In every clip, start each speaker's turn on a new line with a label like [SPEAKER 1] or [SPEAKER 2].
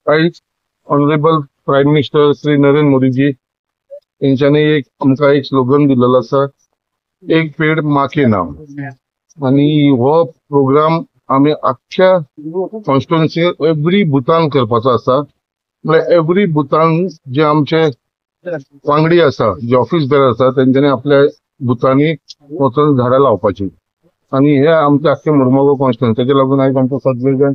[SPEAKER 1] आयज honourable prime minister Shri Narendra Modiji यांच्यानी आमकां एक स्लोगन दिलेलो आसा, एक पेड़ माँ के नाम। आणि हो प्रोग्राम आम्ही अख्ख्या कॉन्स्टिट्युएन्सी एव्हरी बुथान करपाचो आसा। म्हणजे एव्हरी बुथान जे आमचे वांगडी आसा, जे ऑफिस बेअर आसा, तेंच्यांनी आपल्या बुथांनी वचून झाडां लावपाची। आणि हे आमच्या अख्ख्या मुरमुगांव कॉन्स्टिट्युएन्सीचे लागून आयज आमचे सगळे जण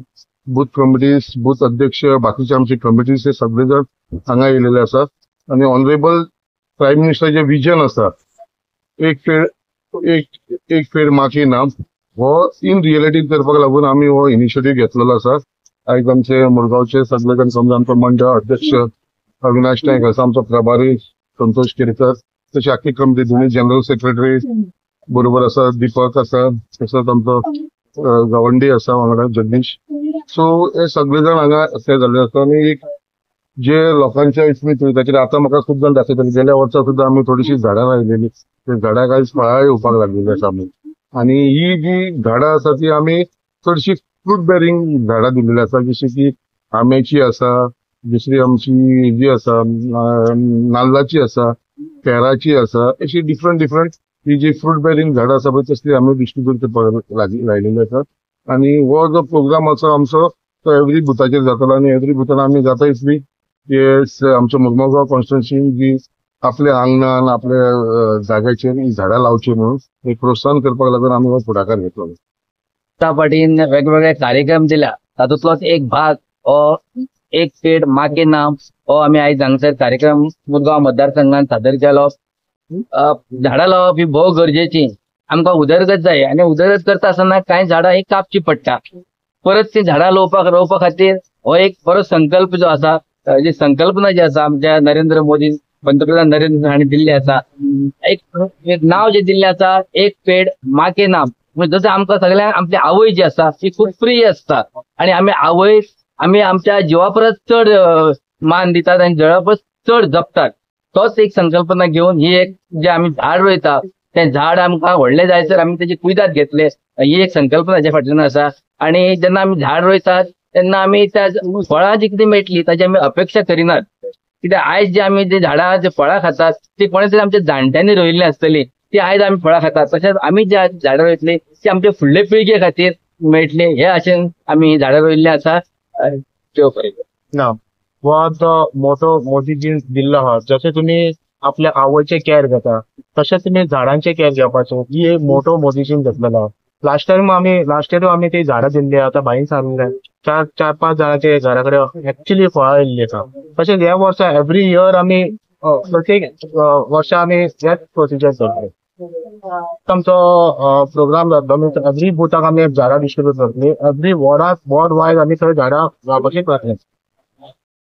[SPEAKER 1] बूथ कमिटीज, बूथ अध्यक्ष, बाकीचे आमचे कमिटीज हे सगळे जण हांगा येयलेले आसा। आणि ऑनरेबल प्राईम मिनिस्टरचे विजन आसा, एक पेड़ माँ के नाम, हो इन रिअलिटी करपाक लागून आम्ही हो इनिशिएटिव्ह घेतलेलो आसा। आयज आमचे मुरगांवचे सगळे जण, समजा आमचो मंडळ अध्यक्ष अविनाश नायक आसा, आमचो प्रभारी संतोष केरकर, तशी आख्खी कमिटी, दोन्ही जनरल सेक्रेटरी बरोबर आसा, दीपक आसा, तसोच आमचो गवंडी आसा वांगडा जगदीश। सो हे सगळे जण हांगा एकठांय जाल्ले आसा। आणि एक जे लोकांच्या इस्मी ताचेर आता म्हाका खूब जाण दाखयताले, गेल्या वर्सा सुद्धा आम्ही थोडीशी झाडां लायलेली, ते झाडाक आयज फळां येवपाक लागलेली आसा आमी। आणि ही जी झाडां आसा ती आमी चडशी फ्रूट बेरिंग झाडां दिल्लेली आसा, जशी की आंब्याची आसा, दुसरी आमची जी आसा नाल्लाची आसा, पेराची आसा, अशी डिफरंट ही जी फ्रूट बेरिंग झाडां आसा पळय तसली आमी डिस्ट्रीब्यूट करपाक लायलेली आसा। आणि हो जो प्रोग्राम आसा आमचो तो एव्हरी बुथाचेर जातलो। आणि एव्हरी बुथान आमी जाता इसली आमच्या मुरमुगांव कॉन्स्टिट्युएन्सीन जी आपल्या आंगणान, आपल्या जाग्याचेर ही झाडां लावची म्हणून एक प्रोत्साहन करपाक लागून आमी हो फुडाकार घेतलो।
[SPEAKER 2] जनता पार्टीन वेगवेगळे कार्यक्रम दिला, तातूंतलोच एक भाग हो एक पेड़ माँ के नाम हो आम्ही आयज हांगसर कार्यक्रम मुरगांव मतदारसंघात सादर केलो। झाडां लावप ही भोव गरजेची, आमकां उदरगत जाय, आणि उदरगत करता आसतना कांय झाडां ही कापची पडटा। परत ती झाडां रोवपा खातीर हो एक बरो संकल्प जो आसा, जी संकल्पना जी आसा आमच्या नरेंद्र मोदी पंतप्रधान नरेंद्र मोदी हांणी दिल्ली आसा, एक नाव जे दिल्लें आसा, एक पेड़ माँ के नाम। म्हणजे जसं आमकां सगळ्यांक आपली आवय जी आसा ती खूप प्रिय आसता, आणि आमी आमच्या जिवा परस चड मान दितात आणि जळा परस चड जपतात। तोच एक संकल्पना घेऊन ही एक जे आमी झाड रोयता, ते झाड आमकां व्हडले जायसर आमी तेजी कुयदाद घेतले, ही एक संकल्पना हाच्या फाटल्यान आसा। आणि जेन्ना आमी झाड रोयतात तेन्ना आमी त्या फळां जी कितें मेळटली ताची आमी अपेक्षा करिनात, कित्याक आयज जे आमी जे झाडां जे फळां खातात ती कोणे तरी आमच्या जाणट्यांनी रोयिल्ली आसतली, ती आयज आमी फळां खातात। तशेंच आमी जे झाडां रोयतली ती आमच्या फुडले पिळगे खातीर मेळटली, हे आशेन आमी झाडां रोयिल्ली आसा।
[SPEAKER 3] हो आतां मोठो मोदीजीन दिल्लो आहा, जशें तुमी आपल्या आवयचे केअर घेता तशें तुमी झाडांचे केअर घेवपाचो, ही एक मोठो मोदीजीन घेतलेलो आहा। लास्ट इयर आमी ती झाडां दिल्ली, आता भाईन सांगलें 4-5 जाणांचे घरा कडेन एक्चुअली फळां येयल्ली आसा। तशेंच ह्या वर्सा एव्हरी इयर आमी प्रत्येक वर्सा आमी हेच प्रोसिजर करतले। आमचो प्रोग्राम जातलो, एव्हरी बुथाक आमी झाडां डिस्ट्रीब्यूट करतली, एव्हरी वॉर्ड वायज आमी थंय झाडां लावपाची प्रयत्न